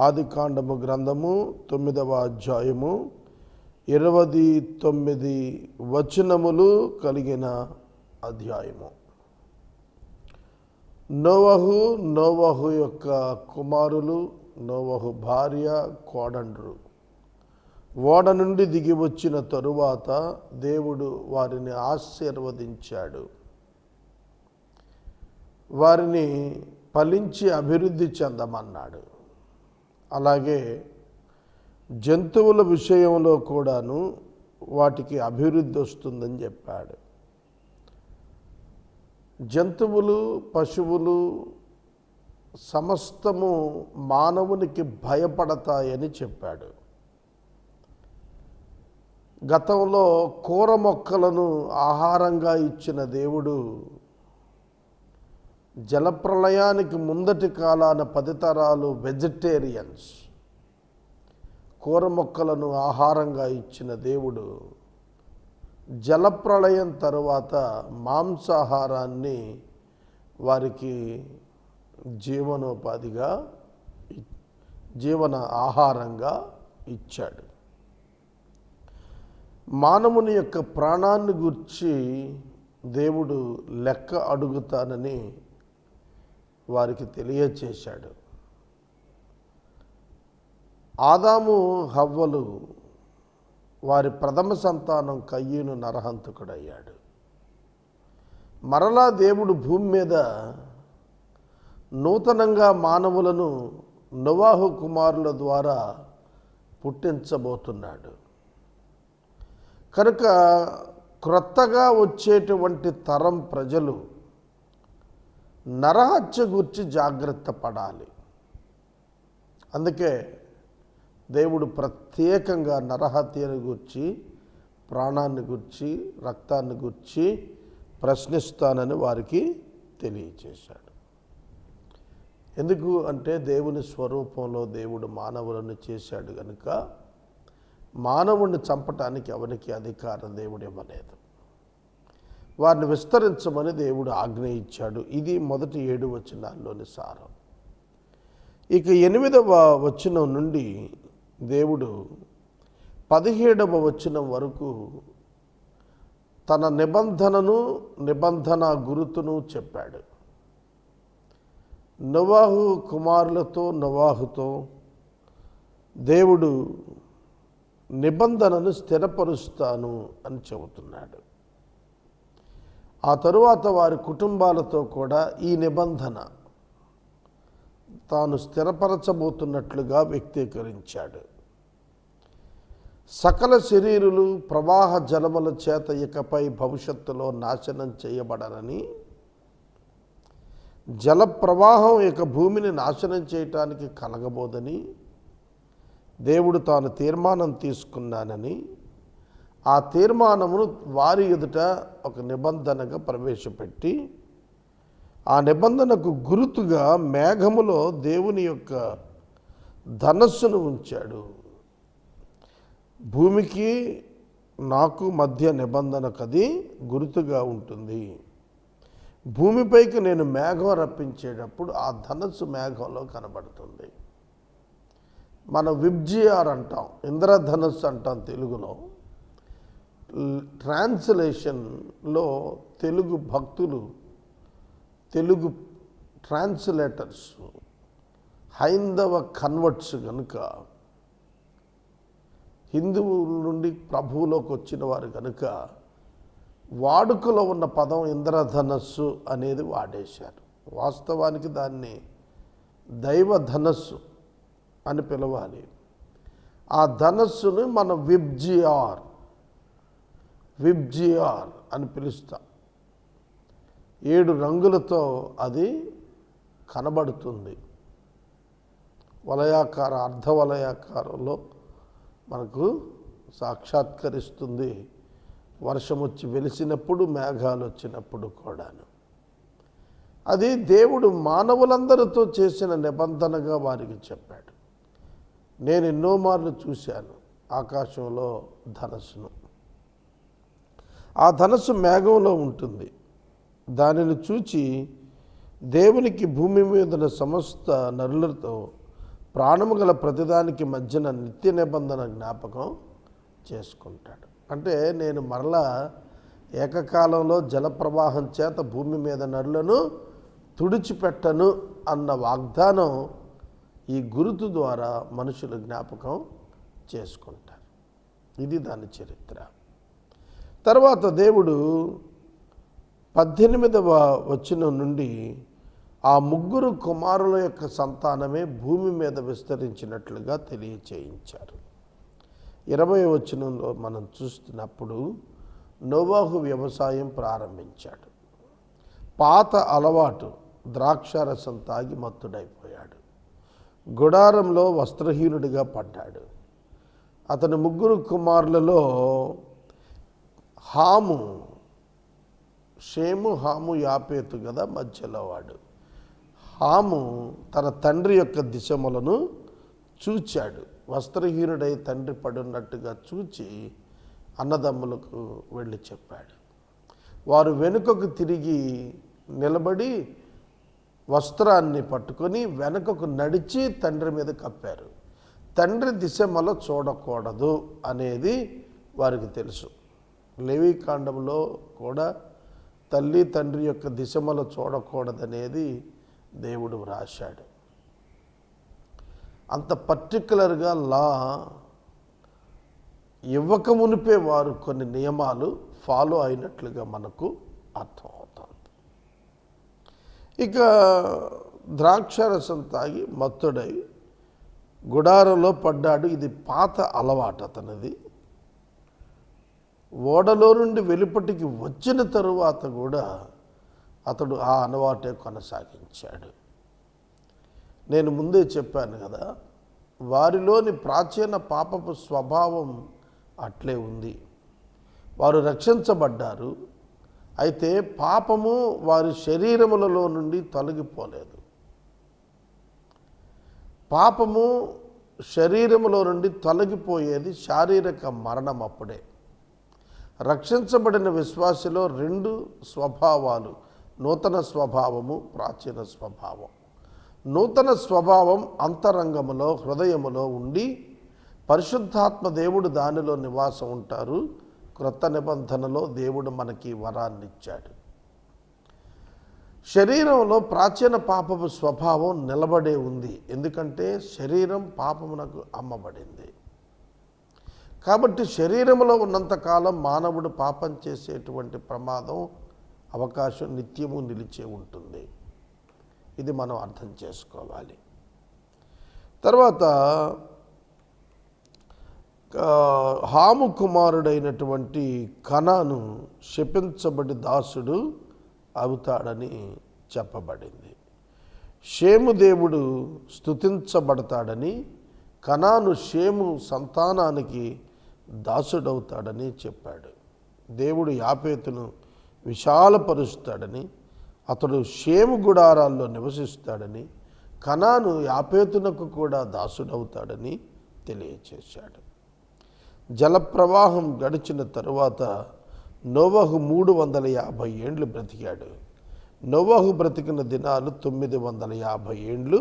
ఆదికాండము గ్రంథము 9వ అధ్యాయము 29 వచనములు కలిగిన అధ్యాయము. నోవహు యొక్క కుమారులు, నోవహు భార్య, కోడండ్రు ఓడ నుండి దిగి వచ్చిన తరువాత దేవుడు వారిని ఆశీర్వదించాడు. వారిని ఫలించి అభివృద్ధి చెందమన్నాడు. అలాగే జంతువుల విషయంలో కూడాను వాటికి అభివృద్ధి వస్తుందని చెప్పాడు. జంతువులు, పశువులు సమస్తము మానవునికి భయపడతాయని చెప్పాడు. గతంలో కూర మొక్కలను ఆహారంగా ఇచ్చిన దేవుడు జలప్రళయానికి ముందటి కాలాన 10 తరాలు వెజిటేరియన్స్, కూర మొక్కలను ఆహారంగా ఇచ్చిన దేవుడు జలప్రళయం తరువాత మాంసాహారాన్ని వారికి జీవన ఆహారంగా ఇచ్చాడు. మానవుని యొక్క ప్రాణాన్ని గురించి దేవుడు లెక్క అడుగుతానని వారికి తెలియచేశాడు. ఆదాము హవ్వలు వారి ప్రథమ సంతానం కయ్యను నరహంతకుడయ్యాడు. మరలా దేవుడు భూమి మీద నూతనంగా మానవులను నోవహు కుమారుల ద్వారా పుట్టించబోతున్నాడు. కనుక క్రొత్తగా వచ్చేటువంటి తరం ప్రజలు నరహత్య గురించి జాగ్రత్త పడాలి. అందుకే దేవుడు ప్రత్యేకంగా నరహత్యను గురించి, ప్రాణాన్ని గురించి, రక్తాన్ని గురించి ప్రశ్నిస్తానని వారికి తెలియచేశాడు. ఎందుకు అంటే దేవుని స్వరూపంలో దేవుడు మానవులను చేశాడు కనుక మానవుడిని చంపటానికి ఎవరికి అధికారం దేవుడు ఇవ్వలేదు. వారిని విస్తరించమని దేవుడు ఆజ్ఞ ఇచ్చాడు. ఇది మొదటి 7 వచనాల్లోని సారం. ఇక 8వ వచనం నుండి దేవుడు 17వ వచనం వరకు తన నిబంధన గురుతును చెప్పాడు. నోవహు కుమారులతో, నోవహుతో దేవుడు నిబంధనను స్థిరపరుస్తాను అని చెబుతున్నాడు. ఆ తరువాత వారి కుటుంబాలతో కూడా ఈ నిబంధన తాను స్థిరపరచబోతున్నట్లుగా వ్యక్తీకరించాడు. సకల శరీరులు ప్రవాహ జలముల చేత ఇకపై భవిష్యత్తులో నాశనం చేయబడరని, జల ప్రవాహం ఇక భూమిని నాశనం చేయటానికి కలగబోదని దేవుడు తాను తీర్మానం తీసుకున్నానని, ఆ తీర్మానమును వారి ఎదుట ఒక నిబంధనగా ప్రవేశపెట్టి, ఆ నిబంధనకు గురుతుగా మేఘములో దేవుని యొక్క ధనస్సును ఉంచాడు. భూమికి నాకు మధ్య నిబంధనకది గురుతుగా ఉంటుంది. భూమిపైకి నేను మేఘం రప్పించేటప్పుడు ఆ ధనస్సు మేఘంలో కనబడుతుంది. మనం విబ్జిఆర్ అంటాం, ఇంద్రధనస్సు అంటాం తెలుగులో. ట్రాన్స్లేషన్లో తెలుగు భక్తులు, తెలుగు ట్రాన్స్లేటర్స్ హైందవ కన్వర్ట్స్ కనుక, హిందువుల నుండి ప్రభువులోకి వచ్చిన వారు కనుక వాడుకలో ఉన్న పదం ఇంద్రధనస్సు అనేది వాడేశారు. వాస్తవానికి దాన్ని దైవ ధనస్సు అని పిలవాలి. ఆ ధనస్సును మనం విబ్జిఆర్ అని పిలుస్తాం. 7 రంగులతో అది కనబడుతుంది. వలయాకార, అర్ధవలయాకారంలో మనకు సాక్షాత్కరిస్తుంది. వర్షం వచ్చి వెలిసినప్పుడు, మేఘాలు వచ్చినప్పుడు కూడాను. అది దేవుడు మానవులందరితో చేసిన నిబంధనగా వారికి చెప్పాడు. నేను ఎన్నో మార్లు చూశాను ఆకాశంలో ధనస్సును. ఆ ధనస్సు మేఘంలో ఉంటుంది. దానిని చూచి దేవునికి భూమి మీద సమస్త నరులతో ప్రాణము గల ప్రతిదానికి మధ్యన నిత్య నిబంధన జ్ఞాపకం చేసుకుంటాడు. అంటే నేను మరలా ఏకకాలంలో జలప్రవాహం చేత భూమి మీద నరులను తుడిచిపెట్టను అన్న వాగ్దానం ఈ గురుతు ద్వారా మనుషులు జ్ఞాపకం చేసుకుంటారు. ఇది దాని చరిత్ర. తర్వాత దేవుడు 18వ వచనం నుండి ఆ ముగ్గురు కుమారుల యొక్క సంతానమే భూమి మీద విస్తరించినట్లుగా తెలియచేయించారు. 20వ వచనంలో మనం చూస్తున్నప్పుడు నోవాహు వ్యవసాయం ప్రారంభించాడు. పాత అలవాటు ద్రాక్షారసం తాగి మత్తుడైపోయాడు. గుడారంలో వస్త్రహీనుడిగా పడ్డాడు. అతని ముగ్గురు కుమారులలో హాము, షేము, హాము, యాపేతు కదా మధ్యలో వాడు. హాము తన తండ్రి యొక్క దిశములను చూచాడు. వస్త్రహీనుడై తండ్రి పడున్నట్టుగా చూచి అన్నదమ్ములకు వెళ్ళి చెప్పాడు. వారు వెనుకకు తిరిగి నిలబడి వస్త్రాన్ని పట్టుకొని వెనుకకు నడిచి తండ్రి మీద కప్పారు. తండ్రి దిశమల చూడకూడదు అనేది వారికి తెలుసు. లేవీకాండంలో కూడా తల్లి తండ్రి యొక్క దిశమల చూడకూడదనేది దేవుడు వ్రాశాడు. అంత పర్టికులర్గా లా ఇవ్వక మునిపే వారు కొన్ని నియమాలు ఫాలో అయినట్లుగా మనకు అర్థమవుతుంది. ఇక ద్రాక్షారసం తాగి మత్తుడై గుడారంలో పడ్డాడు. ఇది పాత అలవాటు అతనిది. ఓడలో నుండి వెలుపటికి వచ్చిన తరువాత కూడా అతడు ఆ అలవాటే కొనసాగించాడు. నేను ముందే చెప్పాను కదా, వారిలోని ప్రాచీన పాపపు స్వభావం అట్లే ఉంది. వారు రక్షించబడ్డారు, అయితే పాపము వారి శరీరములలో నుండి తొలగిపోలేదు. పాపము శరీరములో నుండి తొలగిపోయేది శారీరక మరణం అప్పుడే. రక్షించబడిన విశ్వాసిలో 2 స్వభావాలు, నూతన స్వభావము, ప్రాచీన స్వభావం. నూతన స్వభావం అంతరంగములో, హృదయములో ఉండి పరిశుద్ధాత్మ దేవుడు దానిలో నివాసం ఉంటారు. క్రొత్త నిబంధనలో దేవుడు మనకి వరాన్ని ఇచ్చాడు. శరీరంలో ప్రాచీన పాపపు స్వభావం నిలబడే ఉంది. ఎందుకంటే శరీరం పాపమునకు అమ్మబడింది. కాబట్టి శరీరంలో ఉన్నంతకాలం మానవుడు పాపం చేసేటువంటి ప్రమాదం, అవకాశం నిత్యము నిలిచే ఉంటుంది. ఇది మనం అర్థం చేసుకోవాలి. తర్వాత హాము కుమారుడైనటువంటి కనాను శపించబడి దాసుడు అవుతాడని చెప్పబడింది. షేము దేవుడు స్తుతించబడతాడని, కనాను షేము సంతానానికి దాసుడవుతాడని చెప్పాడు. దేవుడు యాపేతును విశాలపరుస్తాడని, అతడు షేము గుడారాల్లో నివసిస్తాడని, కనాను యాపేతునకు కూడా దాసుడవుతాడని తెలియచేశాడు. జలప్రవాహం గడిచిన తరువాత నోవహు 350 ఏండ్లు బ్రతికాడు. నోవహు బ్రతికిన దినాలు 950 ఏండ్లు.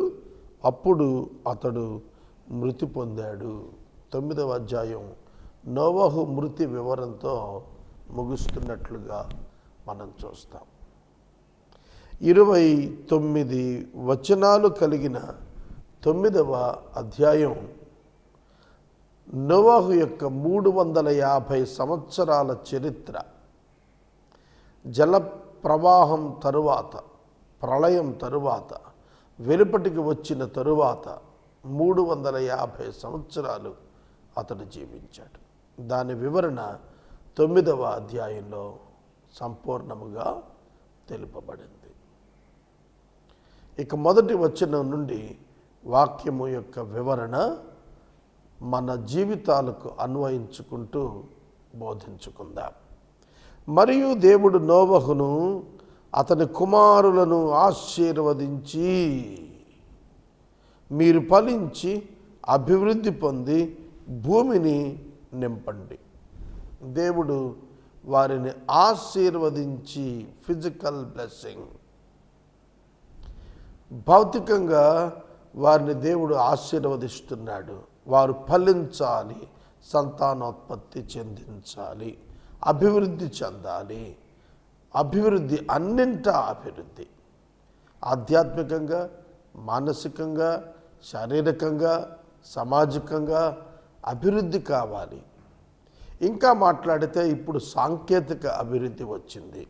అప్పుడు అతడు మృతి పొందాడు. 9వ అధ్యాయం నోవహు మృతి వివరంతో ముగుస్తున్నట్లుగా మనం చూస్తాం. 29 వచనాలు కలిగిన 9వ అధ్యాయం నోవహు యొక్క 350 సంవత్సరాల చరిత్ర. జల ప్రవాహం తరువాత, ప్రళయం తరువాత, వెలుపటికి వచ్చిన తరువాత 350 సంవత్సరాలు అతడు జీవించాడు. దాని వివరణ 9వ అధ్యాయంలో సంపూర్ణముగా తెలుపబడింది. ఇక మొదటి వచనం నుండి వాక్యము యొక్క వివరణ మన జీవితాలకు అన్వయించుకుంటూ బోధించుకుందాం. మరియు దేవుడు నోవహును అతని కుమారులను ఆశీర్వదించి, మీరు ఫలించి అభివృద్ధి పొంది భూమిని నింపండి. దేవుడు వారిని ఆశీర్వదించి, ఫిజికల్ బ్లెస్సింగ్, భౌతికంగా వారిని దేవుడు ఆశీర్వదిస్తున్నాడు. వారు ఫలించాలి, సంతానోత్పత్తి చెందించాలి, అభివృద్ధి చెందాలి. అభివృద్ధి అన్నింటా అభివృద్ధి, ఆధ్యాత్మికంగా, మానసికంగా, శారీరకంగా, సామాజికంగా అభివృద్ధి కావాలి. ఇంకా మాట్లాడితే ఇప్పుడు సాంకేతిక అభివృద్ధి వచ్చింది.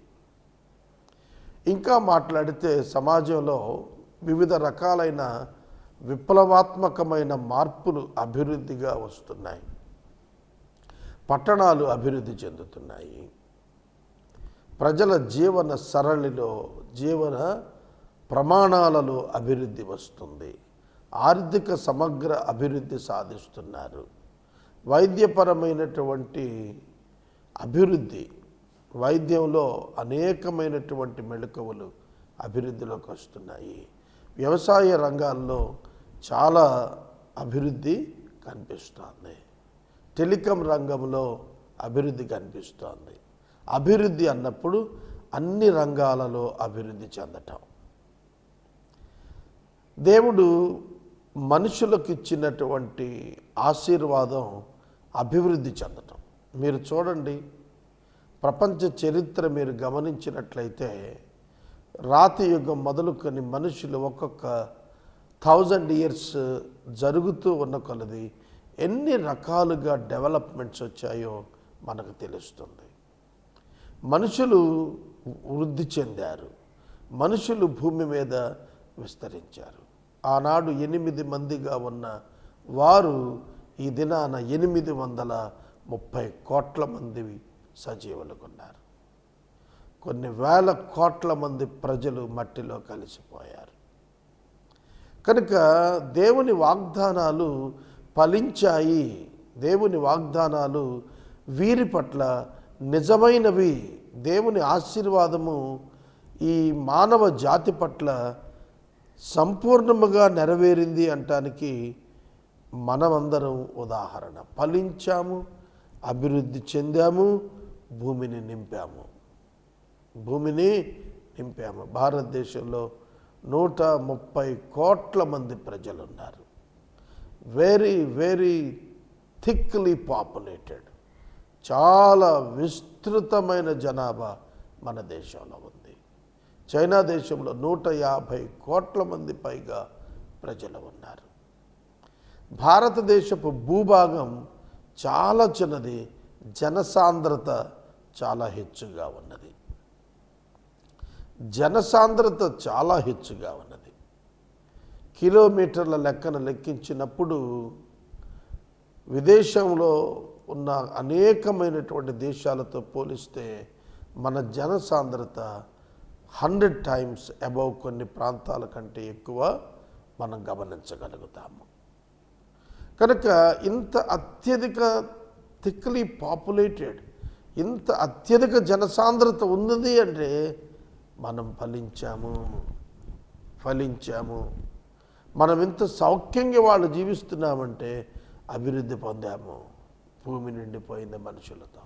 ఇంకా మాట్లాడితే సమాజంలో వివిధ రకాలైన విప్లవాత్మకమైన మార్పులు అభివృద్ధిగా వస్తున్నాయి. పట్టణాలు అభివృద్ధి చెందుతున్నాయి. ప్రజల జీవన సరళిలో, జీవన ప్రమాణాలలో అభివృద్ధి వస్తుంది. ఆర్థిక సమగ్ర అభివృద్ధి సాధిస్తున్నారు. వైద్యపరమైనటువంటి అభివృద్ధి, వైద్యంలో అనేకమైనటువంటి మెళకువలు అభివృద్ధిలోకి వస్తున్నాయి. వ్యవసాయ రంగాల్లో చాలా అభివృద్ధి కనిపిస్తోంది. టెలికాం రంగంలో అభివృద్ధి కనిపిస్తోంది. అభివృద్ధి అన్నప్పుడు అన్ని రంగాలలో అభివృద్ధి చెందటం. దేవుడు మనుషులకు ఇచ్చినటువంటి ఆశీర్వాదం అభివృద్ధి చెందటం. మీరు చూడండి, ప్రపంచ చరిత్ర మీరు గమనించినట్లయితే రాతి యుగం మొదలుకొని మనుషులు ఒక్కొక్క 1000 years జరుగుతూ ఉన్న కొలది ఎన్ని రకాలుగా డెవలప్మెంట్స్ వచ్చాయో మనకు తెలుస్తుంది. మనుషులు వృద్ధి చెందారు. మనుషులు భూమి మీద విస్తరించారు. ఆనాడు 8 మందిగా ఉన్న వారు ఈ దినాన 830 కోట్ల మంది సజీవులుగా ఉన్నారు. కొన్ని వేల కోట్ల మంది ప్రజలు మట్టిలో కలిసిపోయారు. కనుక దేవుని వాగ్దానాలు ఫలించాయి. దేవుని వాగ్దానాలు వీరి పట్ల నిజమైనవి. దేవుని ఆశీర్వాదము ఈ మానవ జాతి పట్ల సంపూర్ణముగా నెరవేరింది అంటానికి మనమందరం ఉదాహరణ. ఫలించాము, అభివృద్ధి చెందాము, భూమిని నింపాము. భారతదేశంలో 130 కోట్ల మంది ప్రజలు ఉన్నారు. వెరీ వెరీ థిక్లీ పాపులేటెడ్, చాలా విస్తృతమైన జనాభా మన దేశంలో ఉంది. చైనా దేశంలో 150 కోట్ల మంది పైగా ప్రజలు ఉన్నారు. భారతదేశపు భూభాగం చాలా చిన్నది, జనసాంద్రత చాలా హెచ్చుగా ఉన్నది. కిలోమీటర్ల లెక్కన లెక్కించినప్పుడు విదేశంలో ఉన్న అనేకమైనటువంటి దేశాలతో పోలిస్తే మన జనసాంద్రత 100 times అబౌవ్ కొన్ని ప్రాంతాల కంటే ఎక్కువ మనం గమనించగలుగుతాము. కనుక ఇంత అత్యధిక థిక్లీ పాపులేటెడ్, ఇంత అత్యధిక జనసాంద్రత ఉన్నది అంటే మనం ఫలించాము. మనం ఇంత సౌఖ్యంగా వాళ్ళు జీవిస్తున్నామంటే అభివృద్ధి పొందాము. భూమి నిండిపోయింది మనుషులతో.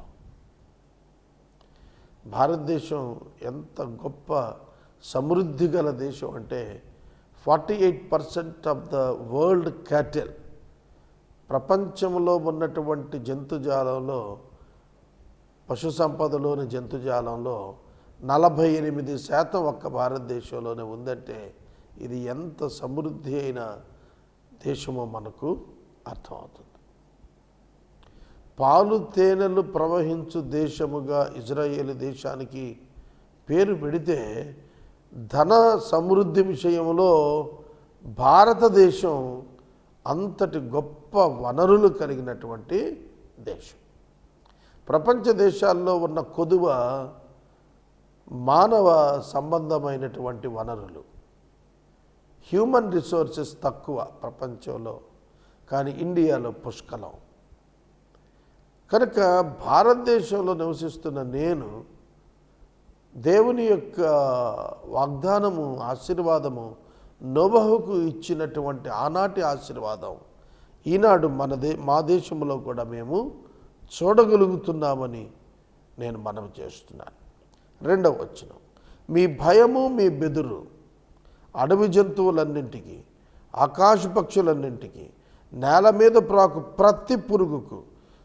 భారతదేశం ఎంత గొప్ప సమృద్ధి గల దేశం అంటే 48% ఆఫ్ ద వరల్డ్ క్యాటిల్, ప్రపంచంలో ఉన్నటువంటి జంతుజాలంలో, పశు సంపదలోని జంతుజాలంలో 48% ఒక్క భారతదేశంలోనే ఉందంటే ఇది ఎంత సమృద్ధి అయిన దేశమో మనకు అర్థమవుతుంది. పాలు తేనెలు ప్రవహించు దేశముగా ఇజ్రాయేలు దేశానికి పేరు పెడితే ధన సమృద్ధి విషయంలో భారతదేశం అంతటి గొప్ప వనరులు కలిగినటువంటి దేశం. ప్రపంచ దేశాల్లో ఉన్న కొదువ మానవ సంబంధమైనటువంటి వనరులు, హ్యూమన్ రిసోర్సెస్ తక్కువ ప్రపంచంలో, కానీ ఇండియాలో పుష్కలం. కనుక భారతదేశంలో నివసిస్తున్న నేను దేవుని యొక్క వాగ్దానము, ఆశీర్వాదము, నోబహుకు ఇచ్చినటువంటి ఆనాటి ఆశీర్వాదం ఈనాడు మా దేశంలో కూడా మేము చూడగలుగుతున్నామని నేను మనవి చేస్తున్నాను. 2వ వచనం, మీ భయము మీ బెదురు అడవి జంతువులన్నింటికి ఆకాశ పక్షులన్నింటికి, నేల మీద ప్రాకు ప్రతి పురుగుకు,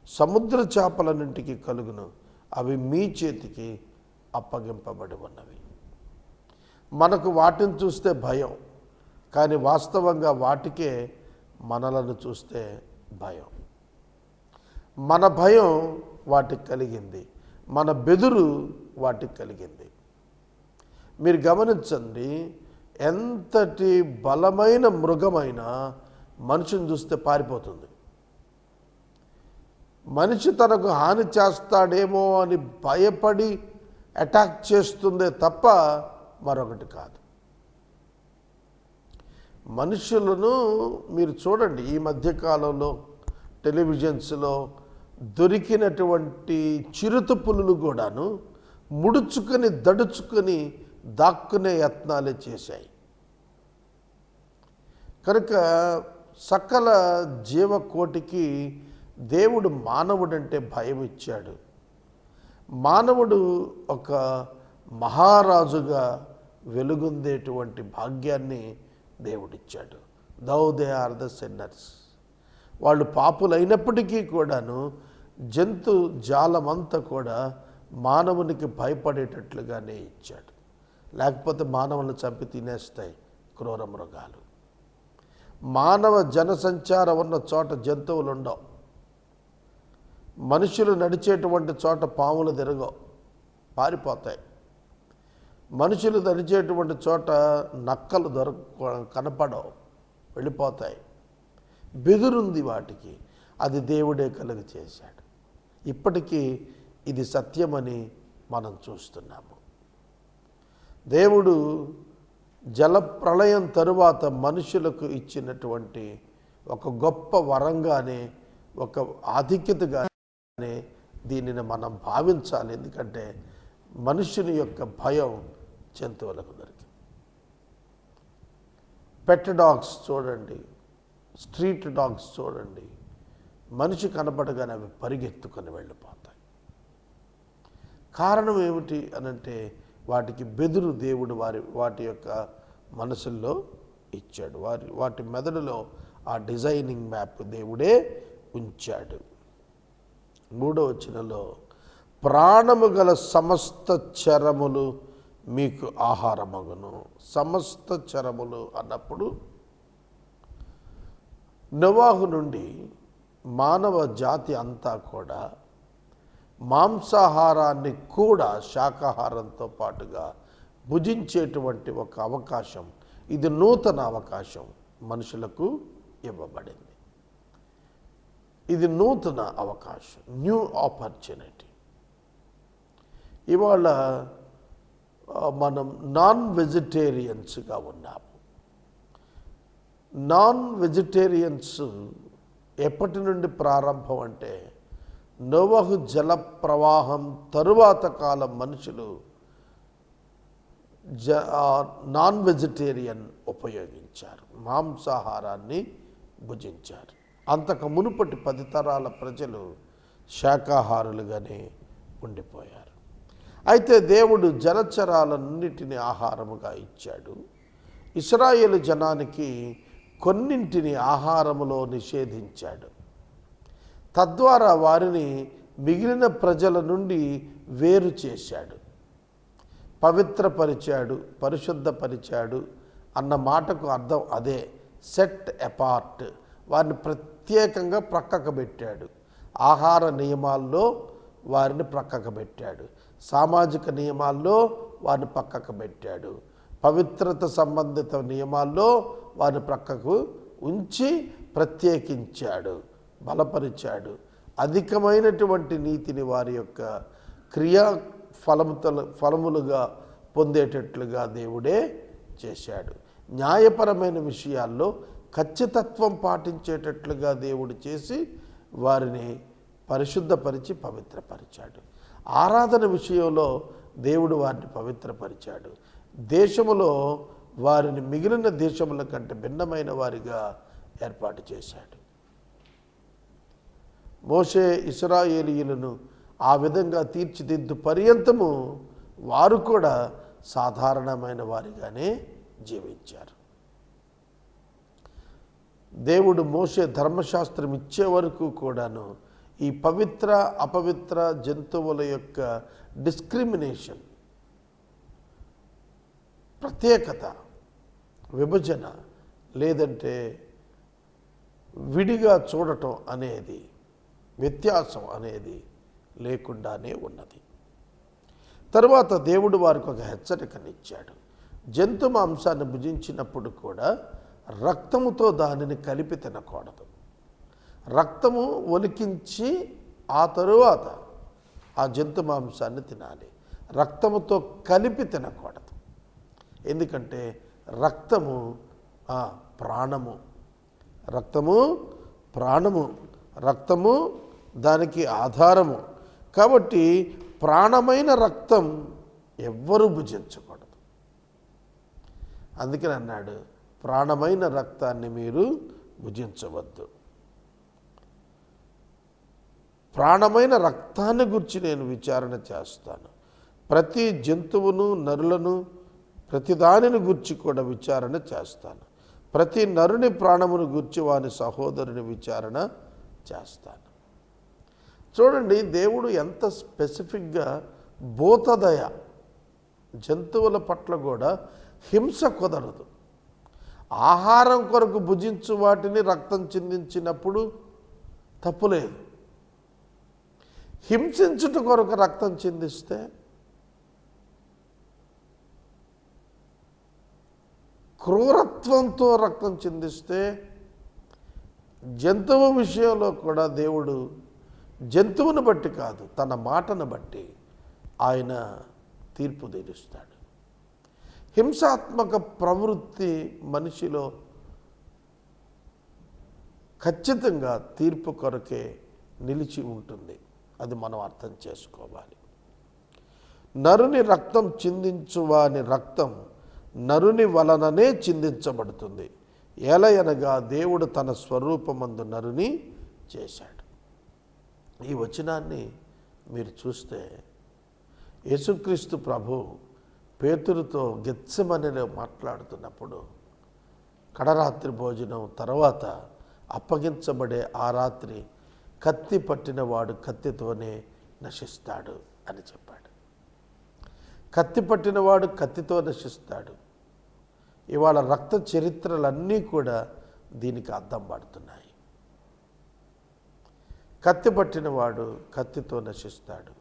సముద్ర చేపలన్నింటికి కలుగును. అవి మీ చేతికి అప్పగింపబడి ఉన్నవి. మనకు వాటిని చూస్తే భయం, కానీ వాస్తవంగా వాటికే మనలను చూస్తే భయం. మన భయం వాటికి కలిగింది, మన బెదురు వాటికి కలిగింది. మీరు గమనించండి, ఎంతటి బలమైన మృగమైన మనిషిని చూస్తే పారిపోతుంది. మనిషి తనకు హాని చేస్తాడేమో అని భయపడి అటాక్ చేస్తుందే తప్ప మరొకటి కాదు. మనుషులను మీరు చూడండి, ఈ మధ్యకాలంలో టెలివిజన్స్లో దొరికినటువంటి చిరుత పులులు కూడాను ముడుచుకొని దడుచుకొని దాక్కునే యత్నాలే చేశాయి. కనుక సకల జీవకోటికి దేవుడు మానవుడంటే భయం ఇచ్చాడు. మానవుడు ఒక మహారాజుగా వెలుగొందేటువంటి భాగ్యాన్ని దేవుడిచ్చాడు. దౌ దే ఆర్ ద సిన్నర్స్. వాళ్ళు పాపులైనప్పటికీ కూడాను జంతు జాలమంతా కూడా మానవునికి భయపడేటట్లుగానే ఇచ్చాడు. లేకపోతే మానవులను చంపి తినేస్తాయి క్రూర మృగాలు. మానవ జనసంచారం ఉన్న చోట జంతువులు ఉండవు. మనుషులు నడిచేటువంటి చోట పాములు తిరగవు, పారిపోతాయి. మనుషులు నడిచేటువంటి చోట నక్కలు కనపడవు, వెళ్ళిపోతాయి. బెదురుంది వాటికి, అది దేవుడే కలుగ చేశాడు. ఇప్పటికీ ఇది సత్యమని మనం చూస్తున్నాము. దేవుడు జలప్రళయం తరువాత మనుషులకు ఇచ్చినటువంటి ఒక గొప్ప వరంగానే, ఒక ఆధిక్యతగానే దీనిని మనం భావించాలి. ఎందుకంటే మనుషుని యొక్క భయం జంతువులకు దొరికింది. పెట్ డాగ్స్ చూడండి, స్ట్రీట్ డాగ్స్ చూడండి, మనిషి కనపడగానే అవి పరిగెత్తుకొని వెళ్ళిపోతాయి. కారణం ఏమిటి అనంటే వాటికి బెదురు దేవుడు వాటి యొక్క మనసుల్లో ఇచ్చాడు. వాటి మెదడులో ఆ డిజైనింగ్ మ్యాప్ దేవుడే ఉంచాడు. 3వ వచనంలో ప్రాణము గల సమస్త చరములు మీకు ఆహారమగును. సమస్త చరములు అన్నప్పుడు నోవాహు నుండి మానవ జాతి అంతా కూడా మాంసాహారాన్ని కూడా శాకాహారంతో పాటుగా భుజించేటువంటి ఒక అవకాశం, ఇది నూతన అవకాశం మనుషులకు ఇవ్వబడింది. ఇది నూతన అవకాశం, న్యూ ఆపర్చునిటీ. ఇవాళ మనం నాన్ వెజిటేరియన్స్గా ఉన్నాము. నాన్ వెజిటేరియన్స్ ఎప్పటి నుండి ప్రారంభం అంటే నోవహు జల ప్రవాహం తరువాత కాలం మనుషులు నాన్ వెజిటేరియన్ ఉపయోగించారు, మాంసాహారాన్ని భుజించారు. అంతకు మునుపటి 10 తరాల ప్రజలు శాకాహారులుగానే ఉండిపోయారు. అయితే దేవుడు జలచరాలన్నిటిని ఆహారముగా ఇచ్చాడు. ఇశ్రాయేలు జనానికి కొన్నింటిని ఆహారములో నిషేధించాడు. తద్వారా వారిని మిగిలిన ప్రజల నుండి వేరు చేశాడు, పవిత్రపరిచాడు, పరిశుద్ధపరిచాడు అన్న మాటకు అర్థం అదే. సెట్ అపార్ట్, వారిని ప్రత్యేకంగా ప్రక్కకు పెట్టాడు. ఆహార నియమాల్లో వారిని ప్రక్కకు పెట్టాడు, సామాజిక నియమాల్లో వారిని పక్కకు పెట్టాడు, పవిత్రత సంబంధిత నియమాల్లో వారిని ప్రక్కకు ఉంచి ప్రత్యేకించాడు, బలపరిచాడు. అధికమైనటువంటి నీతిని వారి యొక్క క్రియా ఫలములుగా పొందేటట్లుగా దేవుడే చేశాడు. న్యాయపరమైన విషయాల్లో ఖచ్చితత్వం పాటించేటట్లుగా దేవుడు చేసి వారిని పరిశుద్ధపరిచి పవిత్రపరిచాడు. ఆరాధన విషయంలో దేవుడు వారిని పవిత్రపరిచాడు. దేశములో వారిని మిగిలిన దేశముల కంటే భిన్నమైన వారిగా ఏర్పాటు చేశాడు. మోషే ఇశ్రాయేలీయులను ఆ విధంగా తీర్చిదిద్దు పర్యంతము వారు కూడా సాధారణమైన వారిగానే జీవించారు. దేవుడు మోషే ధర్మశాస్త్రం ఇచ్చే వరకు కూడాను ఈ పవిత్ర అపవిత్ర జంతువుల యొక్క డిస్క్రిమినేషన్, ప్రత్యేకత, విభజన లేదంటే విడిగా చూడటం అనేది, వ్యత్యాసం అనేది లేకుండానే ఉన్నది. తరువాత దేవుడు వారికి ఒక హెచ్చరికనిచ్చాడు. జంతు మాంసాన్ని భుజించినప్పుడు కూడా రక్తముతో దానిని కలిపి తినకూడదు. రక్తము ఒలికించి ఆ తరువాత ఆ జంతు మాంసాన్ని తినాలి. రక్తముతో కలిపి తినకూడదు. ఎందుకంటే రక్తము ప్రాణము, రక్తము ప్రాణము, రక్తము దానికి ఆధారము. కాబట్టి ప్రాణమైన రక్తం ఎవ్వరూ భుజించకూడదు. అందుకని అన్నాడు, ప్రాణమైన రక్తాన్ని మీరు భుజించవద్దు. ప్రాణమైన రక్తాన్ని గురించి నేను విచారణ చేస్తాను. ప్రతి జంతువును, నరులను, ప్రతి దానిని గురించి కూడా విచారణ చేస్తాను. ప్రతి నరుని ప్రాణమును గురించి వాని సహోదరుని విచారణ చేస్తాను. చూడండి, దేవుడు ఎంత స్పెసిఫిక్గా భూతదయ, జంతువుల పట్ల కూడా హింస కుదరదు. ఆహారం కొరకు భుజించు వాటిని రక్తం చిందించినప్పుడు తప్పులేదు. హింసించుట కొరకు రక్తం చిందిస్తే, క్రూరత్వంతో రక్తం చిందిస్తే, జంతువు విషయంలో కూడా దేవుడు జంతువును బట్టి కాదు, తన మాటను బట్టి ఆయన తీర్పు తీరుస్తాడు. హింసాత్మక ప్రవృత్తి మనిషిలో ఖచ్చితంగా తీర్పు కొరకే నిలిచి ఉంటుంది. అది మనం అర్థం చేసుకోవాలి. నరుని రక్తం చిందించువాని రక్తం నరుని వలననే చిందించబడుతుంది. ఏలయనగా దేవుడు తన స్వరూపమందు నరుని చేశాడు. ఈ వచనాన్ని మీరు చూస్తే యేసుక్రీస్తు ప్రభు పేతురుతో గెత్సెమనెలో మాట్లాడుతున్నప్పుడు, కడరాత్రి భోజనం తర్వాత అప్పగించబడే ఆ రాత్రి కత్తి పట్టినవాడు కత్తితోనే నశిస్తాడు అని చెప్పాడు. కత్తి పట్టినవాడు కత్తితో నశిస్తాడు. ఇవాళ రక్త చరిత్రలన్నీ కూడా దీనికి అద్దం పడుతున్నాయి. కత్తి పట్టినవాడు కత్తితో నశిస్తాడు.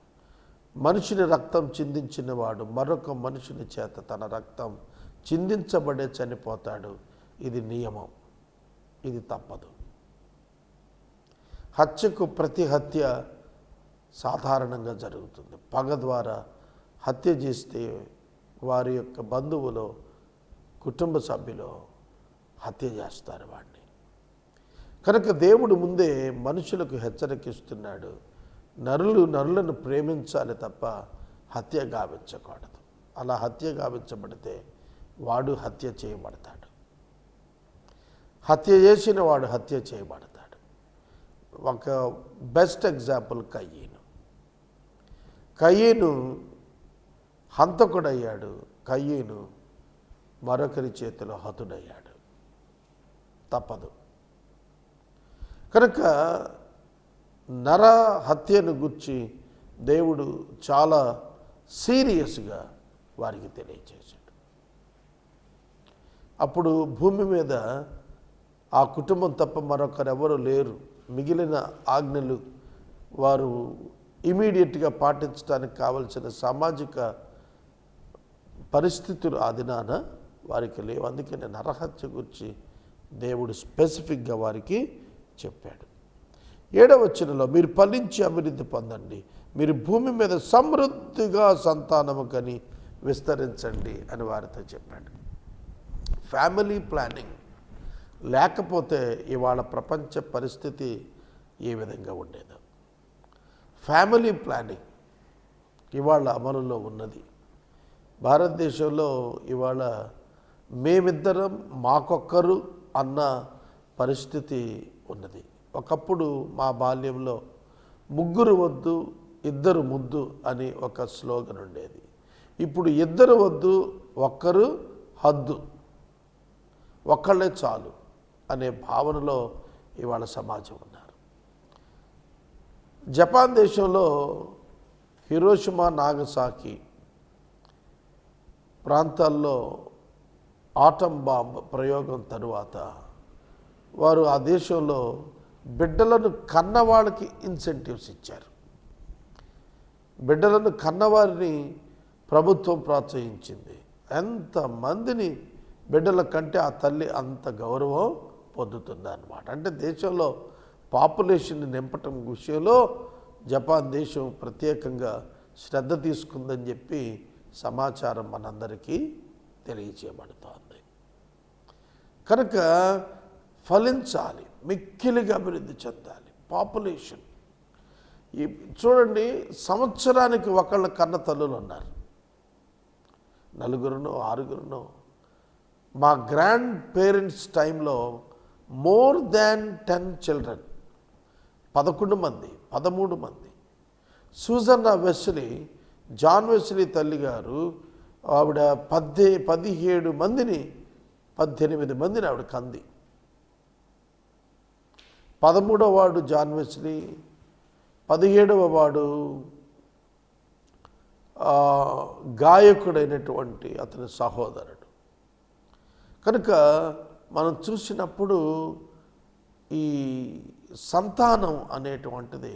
మనిషిని రక్తం చిందించినవాడు మరొక మనుషుని చేత తన రక్తం చిందించబడే చనిపోతాడు. ఇది నియమం, ఇది తప్పదు. హత్యకు ప్రతి హత్య సాధారణంగా జరుగుతుంది. పగ ద్వారా హత్య చేస్తే వారి యొక్క బంధువులో, కుటుంబ సభ్యులో హత్య చేస్తారు వాడిని. కనుక దేవుడు ముందే మనుషులకు హెచ్చరికిస్తున్నాడు, నరులను ప్రేమించాలి తప్ప హత్య గావించకూడదు. అలా హత్య గావించబడితే వాడు హత్య చేయబడతాడు. హత్య చేసిన వాడు హత్య చేయబడతాడు. ఒక బెస్ట్ ఎగ్జాంపుల్ కయ్యను హంతకుడయ్యాడు. కయ్యను మరొకరి చేతిలో హతుడయ్యాడు. తప్పదు. కనుక నర హత్యను గురించి దేవుడు చాలా సీరియస్గా వారికి తెలియజేశాడు. అప్పుడు భూమి మీద ఆ కుటుంబం తప్ప మరొకరెవరు లేరు. మిగిలిన ఆజ్ఞలు వారు ఇమీడియట్గా పాటించడానికి కావలసిన సామాజిక పరిస్థితులు ఆ దినాన వారికి లేవు. అందుకని నరహత్య గురించి దేవుడు స్పెసిఫిక్గా వారికి చెప్పాడు. 7వ వచనంలో, మీరు ఫలించి అభివృద్ధి పొందండి, మీరు భూమి మీద సమృద్ధిగా సంతానము కని విస్తరించండి అని వారితో చెప్పాడు. ఫ్యామిలీ ప్లానింగ్ లేకపోతే ఇవాళ ప్రపంచ పరిస్థితి ఏ విధంగా ఉండేదో. ఫ్యామిలీ ప్లానింగ్ ఇవాళ అమలులో ఉన్నది. భారతదేశంలో ఇవాళ మేమిద్దరం మాకొక్కరు అన్న పరిస్థితి ఉన్నది. ఒకప్పుడు మా బాల్యంలో 3 వద్దు 2 ముద్దు అని ఒక స్లోగన్ ఉండేది. ఇప్పుడు 2 వద్దు 1 హద్దు, ఒక్కళ్ళే చాలు అనే భావనలో ఇవాళ సమాజం ఉన్నారు. జపాన్ దేశంలో హిరోషిమా నాగసాకి ప్రాంతాల్లో ఆటం బాంబ్ ప్రయోగం తరువాత వారు ఆ దేశంలో బిడ్డలను కన్నవాళ్ళకి ఇన్సెంటివ్స్ ఇచ్చారు. బిడ్డలను కన్నవారిని ప్రభుత్వం ప్రోత్సహించింది. ఎంతమందిని బిడ్డల కంటే ఆ తల్లి అంత గౌరవం పొందుతుంది అన్నమాట. అంటే దేశంలో పాపులేషన్ నింపటం విషయంలో జపాన్ దేశం ప్రత్యేకంగా శ్రద్ధ తీసుకుందని చెప్పి సమాచారం మనందరికీ తెలియచేయబడుతోంది. కనుక ఫలించాలి, మిక్కిలిగా అభివృద్ధి చెందాలి పాపులేషన్. ఈ చూడండి, సంవత్సరానికి ఒకళ్ళ కన్న తల్లులు ఉన్నారు, 4 6. మా గ్రాండ్ పేరెంట్స్ టైంలో మోర్ దాన్ 10 చిల్డ్రన్, 11 మంది 13 మంది. సూజన్నా వెస్లీ, జాన్ వెస్లీ తల్లి గారు ఆవిడ 17 మందిని 18 మందిని ఆవిడ కంది. 13వ వాడు జాన్ వెస్లీ, 17వ వాడు గాయకుడైనటువంటి అతని సహోదరుడు. కనుక మనం చూసినప్పుడు ఈ సంతానం అనేటువంటిది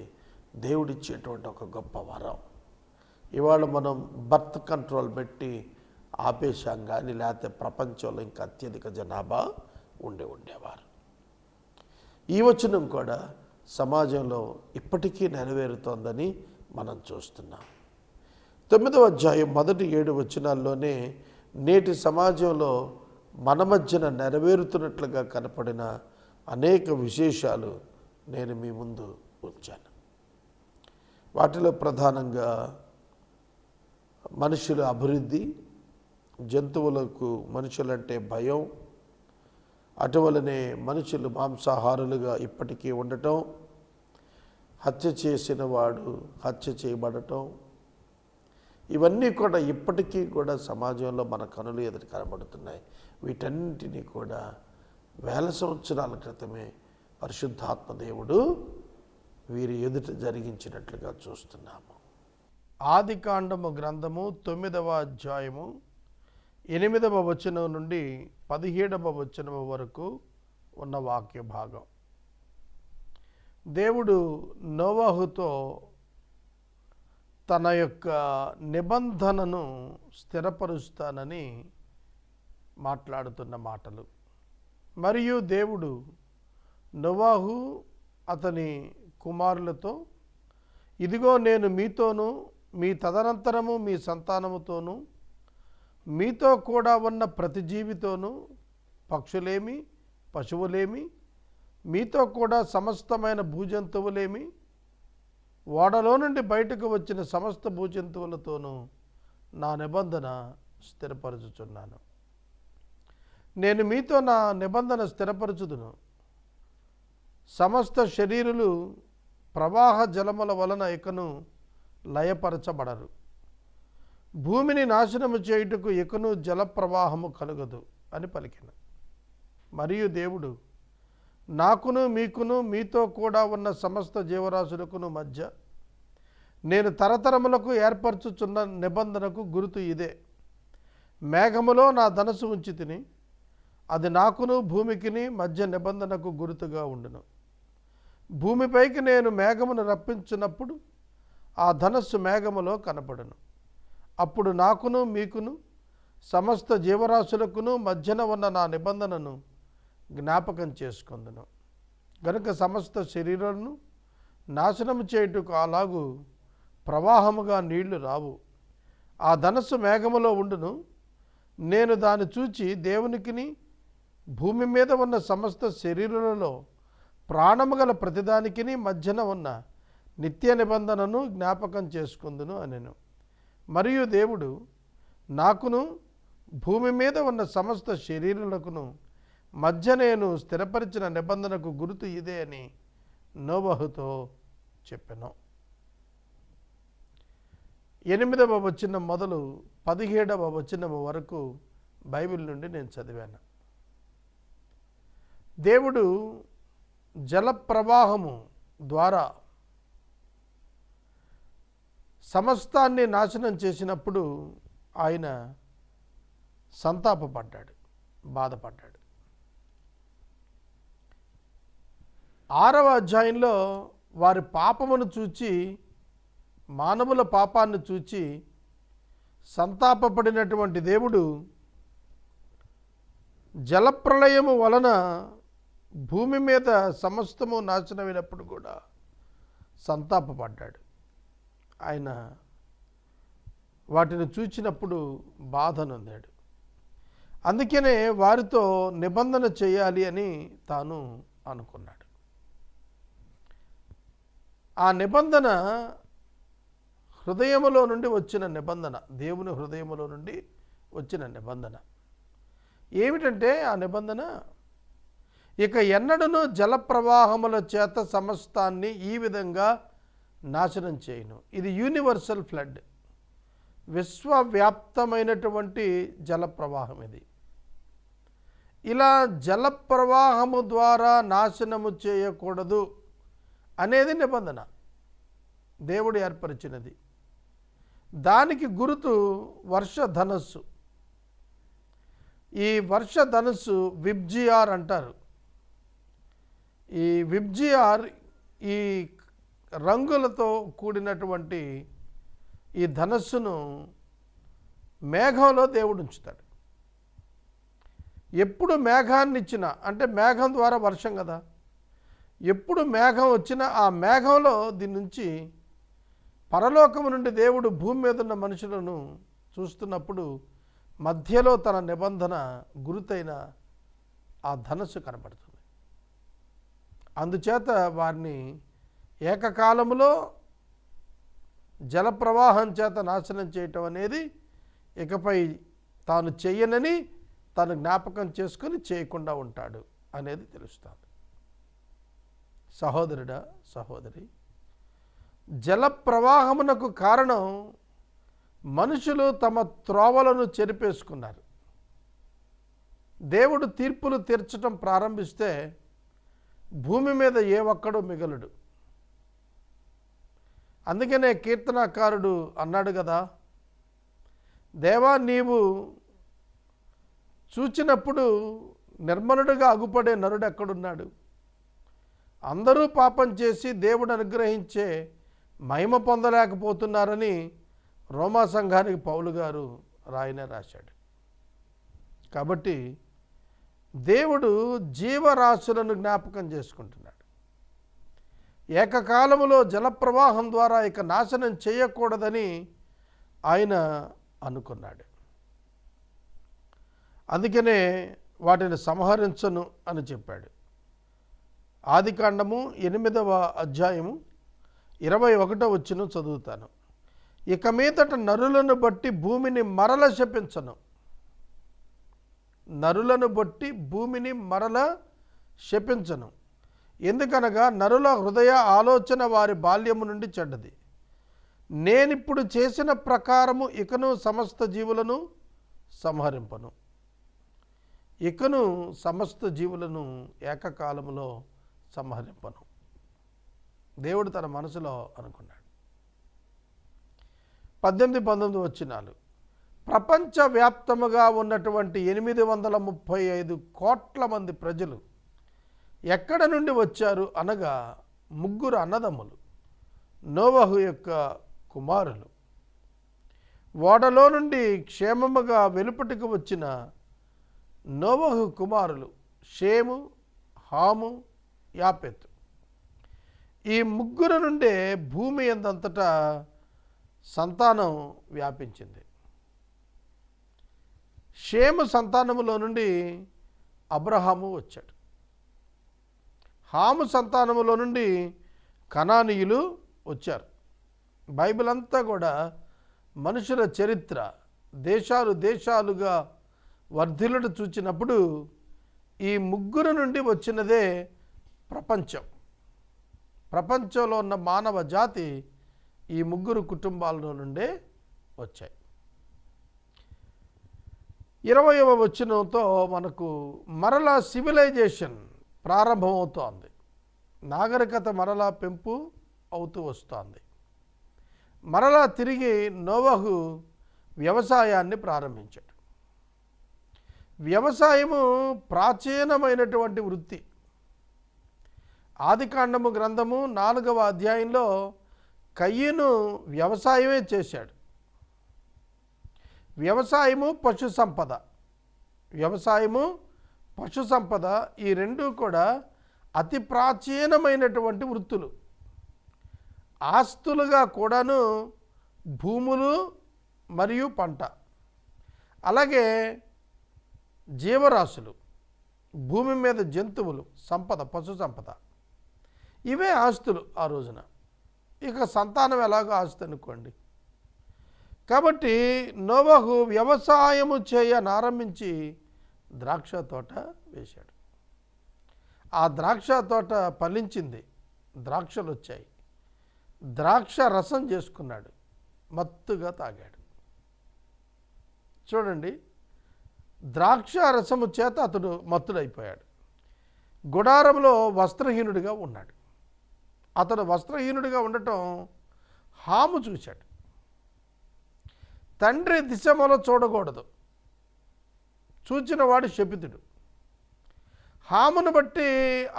దేవుడిచ్చేటువంటి ఒక గొప్ప వరం. ఇవాళ మనం బర్త్ కంట్రోల్ పెట్టి ఆపేశాం, కానీ లేకపోతే ప్రపంచంలో ఇంకా అత్యధిక జనాభా ఉండేవారు. ఈ వచనం కూడా సమాజంలో ఇప్పటికీ నెరవేరుతోందని మనం చూస్తున్నాం. 9వ అధ్యాయం మొదటి 7 వచనాల్లోనే నేటి సమాజంలో మన మధ్యన నెరవేరుతున్నట్లుగా కనపడిన అనేక విశేషాలు నేను మీ ముందు ఉంచాను. వాటిలో ప్రధానంగా మనుషుల అభివృద్ధి, జంతువులకు మనుషులంటే భయం, అటువలనే మనుషులు మాంసాహారులుగా ఇప్పటికీ ఉండటం, హత్య చేసిన వాడు హత్య చేయబడటం, ఇవన్నీ కూడా ఇప్పటికీ కూడా సమాజంలో మన కనులు ఎదురు కనబడుతున్నాయి. వీటన్నిటినీ కూడా వేల సంవత్సరాల క్రితమే పరిశుద్ధాత్మ దేవుడు వీరి ఎదుట జరిగించినట్లుగా చూస్తున్నాము. ఆదికాండము గ్రంథము 9వ అధ్యాయము 8వ వచనం నుండి 17వ వచనం వరకు ఉన్న వాక్య భాగం. దేవుడు నోవాహుతో తన యొక్క నిబంధనను స్థిరపరుస్తానని మాట్లాడుతున్న మాటలు. మరియు దేవుడు నోవాహు అతని కుమారులతో, ఇదిగో నేను మీతోనూ మీ తదనంతరము మీ సంతానముతోనూ మీతో కూడా ఉన్న ప్రతి జీవితోనూ, పక్షులేమి పశువులేమి, మీతో కూడా సమస్తమైన భూజంతువులేమి, ఓడలో నుండి బయటకు వచ్చిన సమస్త భూజంతువులతోనూ నా నిబంధన స్థిరపరచుచున్నాను. నేను మీతో నా నిబంధన స్థిరపరచుదును. సమస్త శరీరులు ప్రవాహ జలముల వలన ఇకను లయపరచబడరు. భూమిని నాశనము చేయుటకు ఇకను జలప్రవాహము కలుగదు అని పలికిన. మరియు దేవుడు, నాకును మీకును మీతో కూడా ఉన్న సమస్త జీవరాశులకును మధ్య నేను తరతరములకు ఏర్పరచుచున్న నిబంధనకు గుర్తు ఇదే. మేఘములో నా ధనస్సు ఉంచి తిని, అది నాకును భూమికిని మధ్య నిబంధనకు గుర్తుగా ఉండును. భూమిపైకి నేను మేఘమును రప్పించినప్పుడు ఆ ధనస్సు మేఘములో కనపడును. అప్పుడు నాకును మీకును సమస్త జీవరాశులకును మధ్యన ఉన్న నా నిబంధనను జ్ఞాపకం చేసుకొందును. గనుక సమస్త శరీరాలను నాశనము చేయుటకు అలాగూ ప్రవాహముగా నీళ్లు రావు. ఆ ధనస్సు మేఘములో ఉండును. నేను దాన్ని చూచి దేవునికిని భూమి మీద ఉన్న సమస్త శరీరులలో ప్రాణము గల ప్రతిదానికిని మధ్యన ఉన్న నిత్య నిబంధనను జ్ఞాపకం చేసుకుందును అనెను. మరియు దేవుడు, నాకును భూమి మీద ఉన్న సమస్త శరీరులకును మధ్య నేను స్థిరపరిచిన నిబంధనకు గుర్తు ఇదే అని నోవహుతో చెప్పెను. 8వ వచనం మొదలు 17వ వచనం వరకు బైబిల్ నుండి నేను చదివాను. దేవుడు జల ప్రవాహము ద్వారా సమస్తాన్ని నాశనం చేసినప్పుడు ఆయన సంతాపపడ్డాడు, బాధపడ్డాడు. 6వ అధ్యాయంలో వారి పాపమును చూచి, మానవుల పాపాన్ని చూచి సంతాపపడినటువంటి దేవుడు జలప్రళయము వలన భూమి మీద సమస్తము నాశనమైనప్పుడు కూడా సంతాపపడ్డాడు. ఆయన వాటిని చూచినప్పుడు బాధ నొందాడు. అందుకనే వారితో నిబంధన చేయాలి అని తాను అనుకున్నాడు. ఆ నిబంధన హృదయములో నుండి వచ్చిన నిబంధన, దేవుని హృదయములో నుండి వచ్చిన నిబంధన ఏమిటంటే, ఆ నిబంధన ఇక ఎన్నడూనూ జలప్రవాహముల చేత సమస్తాన్ని ఈ విధంగా నాశనం చేయను. ఇది యూనివర్సల్ ఫ్లడ్, విశ్వవ్యాప్తమైనటువంటి జలప్రవాహం. ఇది ఇలా జలప్రవాహము ద్వారా నాశనము చేయకూడదు అనేది నిబంధన, దేవుడు ఏర్పరిచినది. దానికి గుర్తు వర్షధనస్సు. ఈ వర్షధనస్సు విబ్జిఆర్ అంటారు. ఈ విబ్జిఆర్ ఈ రంగులతో కూడినటువంటి ఈ ధనస్సును మేఘంలో దేవుడు ఉంచుతాడు. ఎప్పుడు మేఘాన్ని ఇచ్చినా, అంటే మేఘం ద్వారా వర్షం కదా, ఎప్పుడు మేఘం వచ్చినా ఆ మేఘంలో దీని నుంచి పరలోకము నుండి దేవుడు భూమి మీద ఉన్న మనుషులను చూస్తున్నప్పుడు మధ్యలో తన నిబంధన గురుతైన ఆ ధనస్సు కనబడుతుంది. అందుచేత వారిని ఏకకాలములో జలప్రవాహం చేత నాశనం చేయటం అనేది ఇకపై తాను చెయ్యనని తను జ్ఞాపకం చేసుకుని చేయకుండా ఉంటాడు అనేది తెలుస్తుంది. సహోదరుడా, సహోదరి, జల ప్రవాహమునకు కారణం మనుషులు తమ త్రోవలను చెరిపేసుకున్నారు. దేవుడు తీర్పులు తీర్చడం ప్రారంభిస్తే భూమి మీద ఏ ఒక్కడూ మిగలడు. అందుకనే కీర్తనాకారుడు అన్నాడు కదా, దేవా నీవు చూచినప్పుడు నిర్మలుడుగా అగుపడే నరుడు ఎక్కడున్నాడు? అందరూ పాపం చేసి దేవుడు అనుగ్రహించే మహిమ పొందలేకపోతున్నారని రోమా సంఘానికి పౌలు గారు రాశాడు. కాబట్టి దేవుడు జీవరాశులను జ్ఞాపకం చేసుకుంటున్నాడు. ఏకకాలములో జలప్రవాహం ద్వారా ఇక నాశనం చేయకూడదని ఆయన అనుకున్నాడు. అందుకనే వాటిని సంహరించను అని చెప్పాడు. ఆదికాండము 8వ అధ్యాయము 21వ వచనం చదువుతాను. ఇక మీదట నరులను బట్టి భూమిని మరల శపించను. నరులను బట్టి భూమిని మరల శపించను. ఎందుకనగా నరుల హృదయ ఆలోచన వారి బాల్యము నుండి చెడ్డది. నేనిప్పుడు చేసిన ప్రకారము ఇకను సమస్త జీవులను సంహరింపను. ఇకను సమస్త జీవులను ఏకకాలములో సంహరింపను. దేవుడు తన మనసులో అనుకున్నాడు. 18-19 వచనాలు. ప్రపంచవ్యాప్తముగా ఉన్నటువంటి 835 కోట్ల మంది ప్రజలు ఎక్కడ నుండి వచ్చారు అనగా 3 అన్నదమ్ములు, నోవహు యొక్క కుమారులు. ఓడలో నుండి క్షేమముగా వెలుపటికి వచ్చిన నోవహు కుమారులు షేము, హాము, యాపెతు. ఈ 3 నుండే భూమి ఎందంతటా సంతానం వ్యాపించింది. షేము సంతానములో నుండి అబ్రహాము వచ్చాడు. హాము సంతానములో నుండి కనానీయులు వచ్చారు. బైబిల్ అంతా కూడా మనుషుల చరిత్ర దేశాలు దేశాలుగా వర్ధిల్లుట చూచినప్పుడు ఈ 3 నుండి వచ్చినదే ప్రపంచం. ప్రపంచంలో ఉన్న మానవ జాతి ఈ 3 కుటుంబాల నుండే వచ్చాయి. 20వ వచనంతో మనకు మరలా సివిలైజేషన్, ప్రారంభమవుతోంది. నాగరికత మరలా పెంపు అవుతూ వస్తోంది. మరలా తిరిగి నోవహు వ్యవసాయాన్ని ప్రారంభించాడు. వ్యవసాయము ప్రాచీనమైనటువంటి వృత్తి. ఆదికాండము గ్రంథము 4వ అధ్యాయంలో కయ్యను వ్యవసాయమే చేశాడు. వ్యవసాయము పశు సంపద, వ్యవసాయము పశు సంపద ఈ రెండూ కూడా అతి ప్రాచీనమైనటువంటి వృత్తులు. ఆస్తులుగా కూడాను భూములు మరియు పంట, అలాగే జీవరాశులు, భూమి మీద జంతువులు, సంపద, పశు సంపద, ఇవే ఆస్తులు ఆ రోజున. ఇక సంతానం ఎలాగో ఆస్తి అనుకోండి. కాబట్టి నోవహు వ్యవసాయము చేయనారంభించి ద్రాక్ష తోట వేశాడు. ఆ ద్రాక్ష తోట ఫలించింది, ద్రాక్షలు వచ్చాయి. ద్రాక్ష రసం చేసుకున్నాడు, మత్తుగా తాగాడు. చూడండి, ద్రాక్ష రసము చేత అతడు మత్తుడైపోయాడు. గుడారంలో వస్త్రహీనుడిగా ఉన్నాడు. అతడు వస్త్రహీనుడిగా ఉండటం హాము చూశాడు. తండ్రి దిశమలో చూడకూడదు, చూచిన వాడు శపితుడు. హామును బట్టి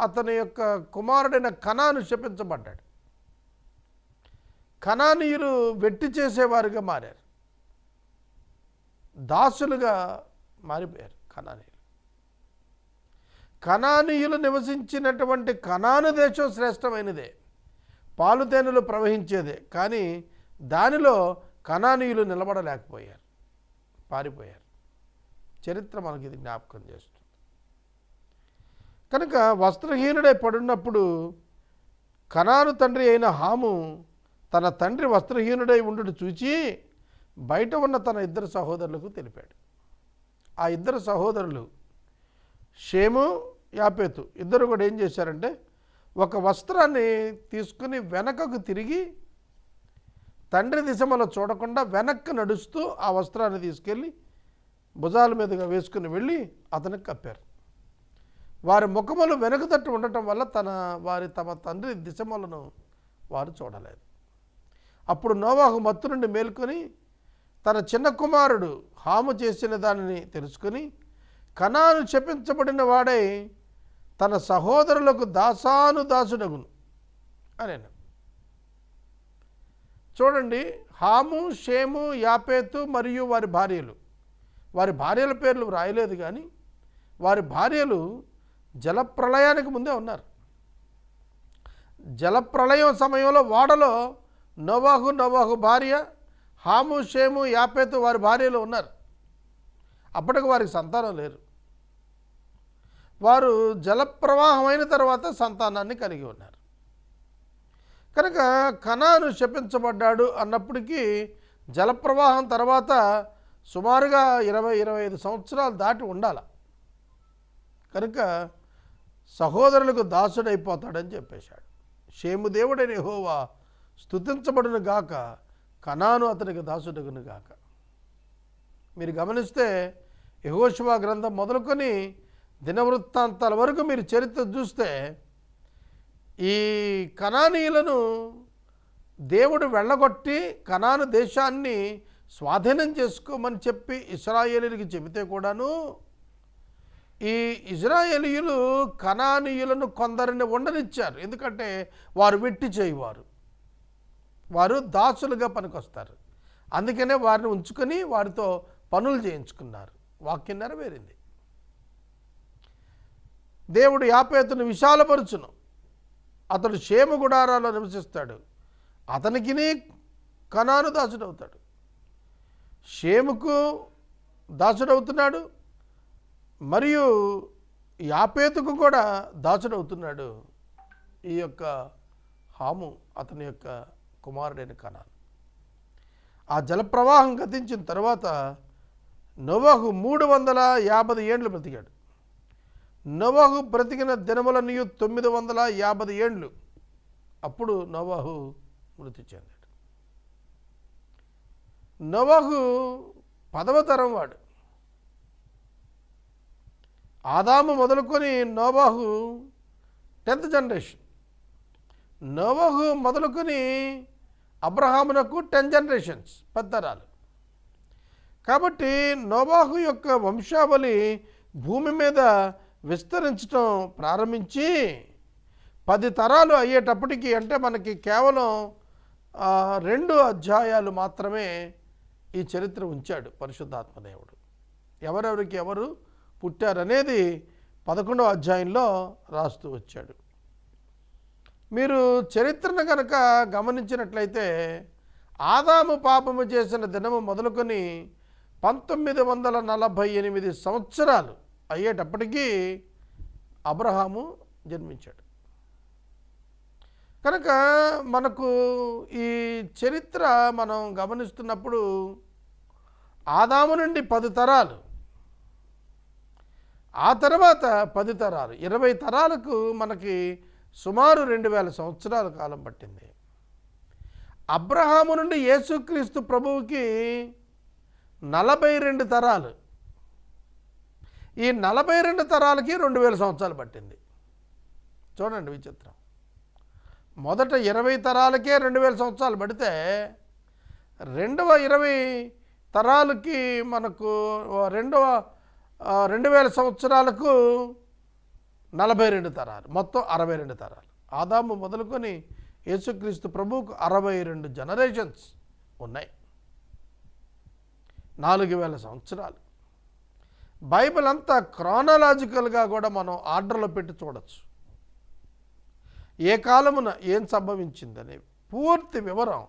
అతని యొక్క కుమారుడైన కనాను శపించబడ్డాడు. కనానీయులు వెట్టి చేసేవారుగా మారారు, దాసులుగా మారిపోయారు కనానీయులు. కనానీయులు నివసించినటువంటి కనాను దేశం శ్రేష్టమైనదే, పాలుతేనెలు ప్రవహించేదే. కానీ దానిలో కనానీయులు నిలబడలేకపోయారు, పారిపోయారు. చరిత్ర మనకి ఇది జ్ఞాపకం చేస్తుంది. కనుక వస్త్రహీనుడై పడున్నప్పుడు కనాను తండ్రి అయిన హాము తన తండ్రి వస్త్రహీనుడై ఉండుట చూచి బయట ఉన్న తన ఇద్దరు సహోదరులకు తెలిపాడు. ఆ ఇద్దరు సహోదరులు షేము, యాపేతు ఇద్దరు కూడా ఏం చేశారంటే ఒక వస్త్రాన్ని తీసుకుని వెనకకు తిరిగి తండ్రి దిశమలో చూడకుండా వెనక్కి నడుస్తూ ఆ వస్త్రాన్ని తీసుకెళ్ళి భుజాల మీదుగా వేసుకుని వెళ్ళి అతనికి కప్పారు. వారి ముఖములు వెనుక తట్టు ఉండటం వల్ల తమ తండ్రి దిశమలను వారు చూడలేదు. అప్పుడు నోవహు మత్తు నుండి మేల్కొని తన చిన్న కుమారుడు హాము చేసిన దానిని తెలుసుకుని కనాను శపించబడిన వాడై తన సహోదరులకు దాసుడగును అనేను. చూడండి, హాము, షేము, యాపేతు మరియు వారి భార్యల పేర్లు రాయలేదు, కానీ వారి భార్యలు జలప్రళయానికి ముందే ఉన్నారు. జలప్రళయం సమయంలో ఓడలో నోవహు భార్య, హాము, షేము, యాపేతు వారి భార్యలు ఉన్నారు. అప్పటికి వారికి సంతానం లేరు. వారు జలప్రవాహం అయిన తర్వాత సంతానాన్ని కలిగి ఉన్నారు. కనుక కనాను శపించబడ్డాడు అన్నప్పటికీ జలప్రవాహం తర్వాత సుమారుగా 20-25 సంవత్సరాలు దాటి ఉండాలి. కనుక సహోదరులకు దాసుడైపోతాడని చెప్పేశాడు. షేము దేవుడైన యెహోవా స్తుతించబడును గాక, కనాను అతనికి దాసుడగును గాక. మీరు గమనిస్తే యెహోషువ గ్రంథం మొదలుకొని దినవృత్తాంతాల వరకు మీరు చరిత్ర చూస్తే ఈ కనానీయులను దేవుడు వెళ్ళగొట్టి కనాను దేశాన్ని స్వాధీనం చేసుకోమని చెప్పి ఇశ్రాయేలీయులకు చెబితే కూడాను ఈ ఇశ్రాయేలీయులు కనానీయులను కొందరిని ఉండనిచ్చారు. ఎందుకంటే వారు వెట్టి చేయవారు, వారు దాసులుగా పనికొస్తారు. అందుకనే వారిని ఉంచుకొని వారితో పనులు చేయించుకున్నారు. వాక్యం నెరవేరింది. దేవుడు యాపేతును విశాలపరుచును, అతడు షేము గుడారాల్లో నివసిస్తాడు, అతనికి కనాను దాసుడవుతాడు. షేముకు దాసుడవుతున్నాడు, మరియు యాపేతుకు కూడా దాసుడవుతున్నాడు ఈ యొక్క హాము, అతని యొక్క కుమారుడైన కనాను. ఆ జలప్రవాహం గతించిన తర్వాత నోవహు 350 ఏండ్లు బ్రతికాడు. నోవహు బ్రతికిన దినములన్నీ 950 ఏండ్లు. అప్పుడు నోవహు మృతి చెందాడు. నోవహు 10వ తరం వాడు. ఆదాము మొదలుకొని నోవహు 10th జనరేషన్. నోవహు మొదలుకొని అబ్రహామునకు 10 జనరేషన్స్, 10 తరాలు. కాబట్టి నోవాహు యొక్క వంశావళి భూమి మీద విస్తరించడం ప్రారంభించి 10 తరాలు అయ్యేటప్పటికి, అంటే మనకి కేవలం 2 అధ్యాయాలు మాత్రమే ఈ చరిత్ర ఉంచాడు పరిశుద్ధాత్మదేవుడు. ఎవరెవరికి ఎవరు పుట్టారనేది 11వ అధ్యాయంలో రాస్తూ వచ్చాడు. మీరు చరిత్రను కనుక గమనించినట్లయితే ఆదాము పాపము చేసిన దినము మొదలుకొని 1948 సంవత్సరాలు అయ్యేటప్పటికీ అబ్రహాము జన్మించాడు. కనుక మనకు ఈ చరిత్ర మనం గమనిస్తున్నప్పుడు ఆదాము నుండి 10 తరాలు, ఆ తర్వాత 10 తరాలు, 20 తరాలకు మనకి సుమారు 2000 సంవత్సరాల కాలం పట్టింది. అబ్రహాము నుండి యేసుక్రీస్తు ప్రభువుకి 42 తరాలు. ఈ 42 తరాలకి 2000 సంవత్సరాలు పట్టింది. చూడండి విచిత్రం. మొదట 20 తరాలకే 2000 సంవత్సరాలు పడితే రెండవ 20 తరాలకి మనకు 2000 సంవత్సరాలకు 42 తరాలు, మొత్తం 62 తరాలు. ఆదాము మొదలుకొని యేసుక్రీస్తు ప్రభువుకు 62 జనరేషన్స్ ఉన్నాయి. 4000 సంవత్సరాలు. బైబిల్ అంతా క్రానలాజికల్గా కూడా మనం ఆర్డర్లో పెట్టి చూడవచ్చు. ఏ కాలమున ఏం సంభవించిందనే పూర్తి వివరం,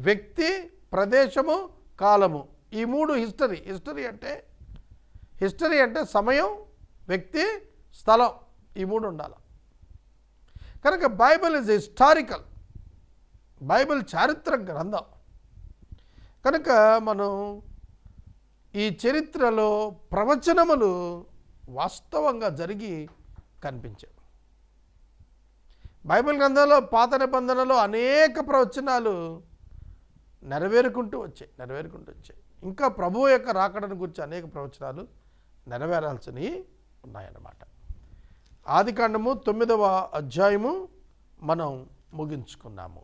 వ్యక్తి, ప్రదేశము, కాలము, ఈ 3 హిస్టరీ. హిస్టరీ అంటే సమయం, వ్యక్తి, స్థలం, ఈ 3 ఉండాలి. కనుక బైబిల్ ఈజ్ హిస్టారికల్. బైబిల్ చారిత్రక గ్రంథం. కనుక మనం ఈ చరిత్రలో ప్రవచనములు వాస్తవంగా జరిగి కనిపించాయి. బైబిల్ గ్రంథంలో పాత నిబంధనలో అనేక ప్రవచనాలు నెరవేరుకుంటూ వచ్చాయి. ఇంకా ప్రభువు యొక్క రాకడను గురించి అనేక ప్రవచనాలు నెరవేరాల్సినవి ఉన్నాయన్నమాట. ఆదికాండము 9వ అధ్యాయము మనం ముగించుకున్నాము.